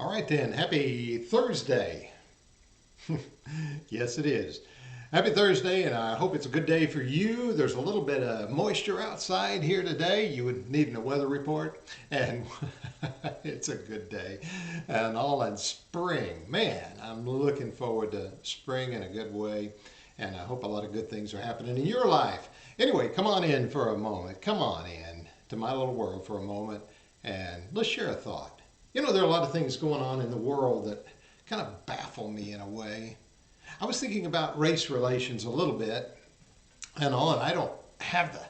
All right then, happy Thursday. Yes, it is. Happy Thursday, and I hope it's a good day for you. There's a little bit of moisture outside here today. You would need a weather report, and it's a good day. And all in spring. Man, I'm looking forward to spring in a good way, and I hope a lot of good things are happening in your life. Anyway, come on in for a moment. Come on in to my little world for a moment, and let's share a thought. You know, there are a lot of things going on in the world that kind of baffle me in a way. I was thinking about race relations a little bit and all, and I don't have the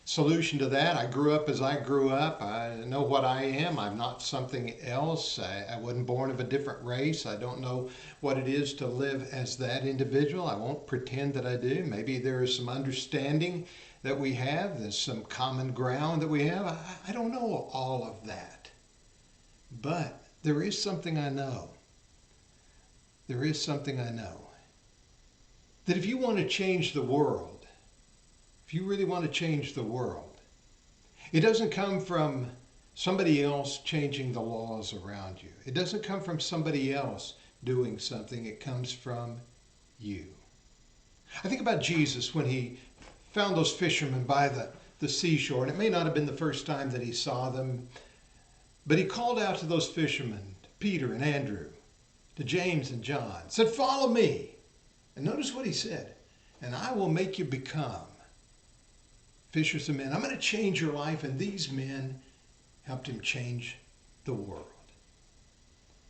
solution to that. I grew up as I grew up. I know what I am. I'm not something else. I wasn't born of a different race. I don't know what it is to live as that individual. I won't pretend that I do. Maybe there is some understanding that we have. There's some common ground that we have. I don't know all of that. But there is something I know. There is something I know. That if you want to change the world, if you really want to change the world, it doesn't come from somebody else changing the laws around you. It doesn't come from somebody else doing something. It comes from you. I think about Jesus when he found those fishermen by the seashore, and it may not have been the first time that he saw them, but he called out to those fishermen, to Peter and Andrew, to James and John, said, "Follow me." And notice what he said, "And I will make you become fishers of men." I'm going to change your life. And these men helped him change the world.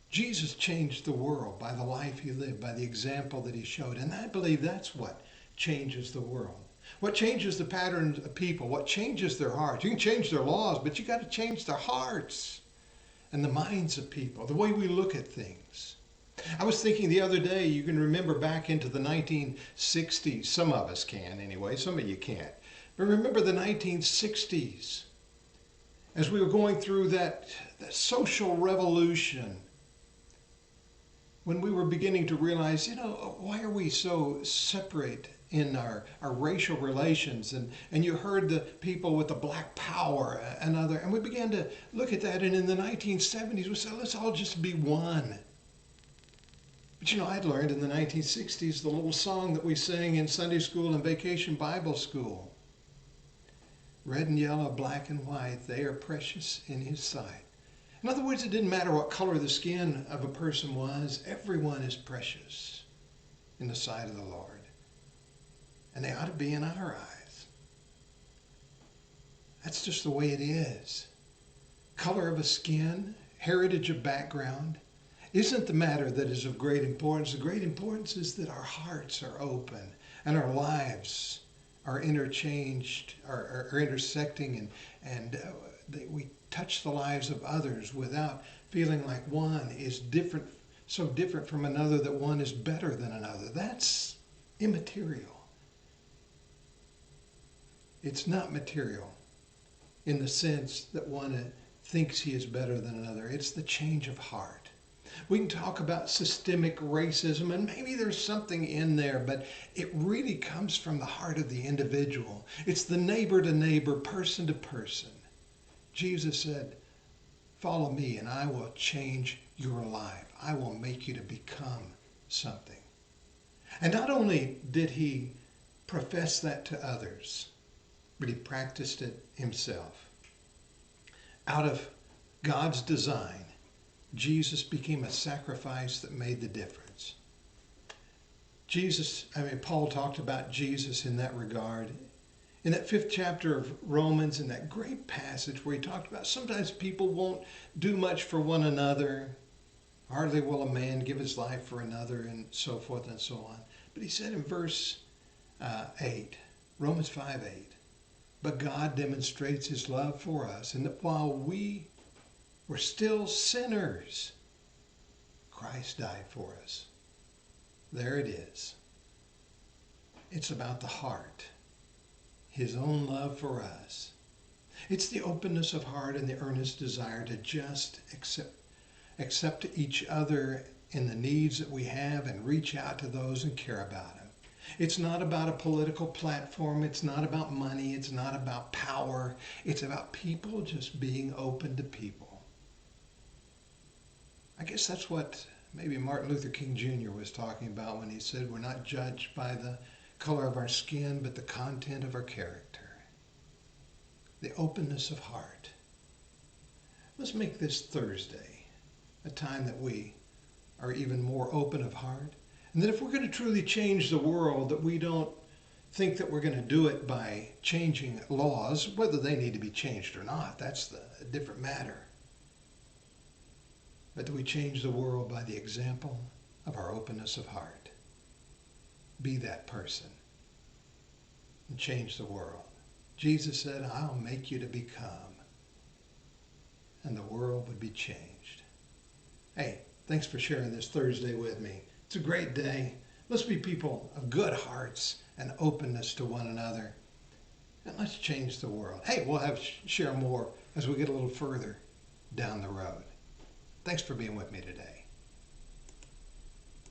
Jesus changed the world by the life he lived, by the example that he showed. And I believe that's what changes the world. What changes the patterns of people, what changes their hearts. You can change their laws, but you got to change their hearts and the minds of people, the way we look at things. I was thinking the other day, you can remember back into the 1960s. Some of us can anyway, some of you can't. But remember the 1960s, as we were going through that social revolution, when we were beginning to realize, why are we so separate in our racial relations? And you heard the people with the black power and we began to look at that. And in the 1970s, we said, let's all just be one. But I'd learned in the 1960s the little song that we sang in Sunday school and Vacation Bible School. Red and yellow, black and white, they are precious in his sight. In other words, it didn't matter what color the skin of a person was. Everyone is precious in the sight of the Lord. And they ought to be in our eyes. That's just the way it is. Color of a skin, heritage of background, isn't the matter that is of great importance. The great importance is that our hearts are open and our lives are interchanged, are intersecting, and we touch the lives of others without feeling like one is different, so different from another that one is better than another. That's immaterial. It's not material in the sense that one thinks he is better than another. It's the change of heart. We can talk about systemic racism, and maybe there's something in there, but it really comes from the heart of the individual. It's the neighbor to neighbor, person to person. Jesus said, "Follow me and I will change your life. I will make you to become something." And not only did he profess that to others, but he practiced it himself. Out of God's design, Jesus became a sacrifice that made the difference. Paul talked about Jesus in that regard. In that 5th chapter of Romans, in that great passage where he talked about sometimes people won't do much for one another. Hardly will a man give his life for another, and so forth and so on. But he said in verse 8, Romans 5:8, "But God demonstrates his love for us, and that while we were still sinners, Christ died for us." There it is. It's about the heart. His own love for us. It's the openness of heart and the earnest desire to just accept each other in the needs that we have and reach out to those and care about them. It's not about a political platform. It's not about money. It's not about power. It's about people just being open to people. I guess that's what maybe Martin Luther King Jr. was talking about when he said we're not judged by the color of our skin, but the content of our character, the openness of heart. Let's make this Thursday a time that we are even more open of heart. And that if we're going to truly change the world, that we don't think that we're going to do it by changing laws, whether they need to be changed or not, that's the different matter. But that we change the world by the example of our openness of heart. Be that person and change the world. Jesus said, I'll make you to become. And the world would be changed. Hey, thanks for sharing this Thursday with me. It's a great day. Let's be people of good hearts and openness to one another. And let's change the world. Hey, we'll share more as we get a little further down the road. Thanks for being with me today.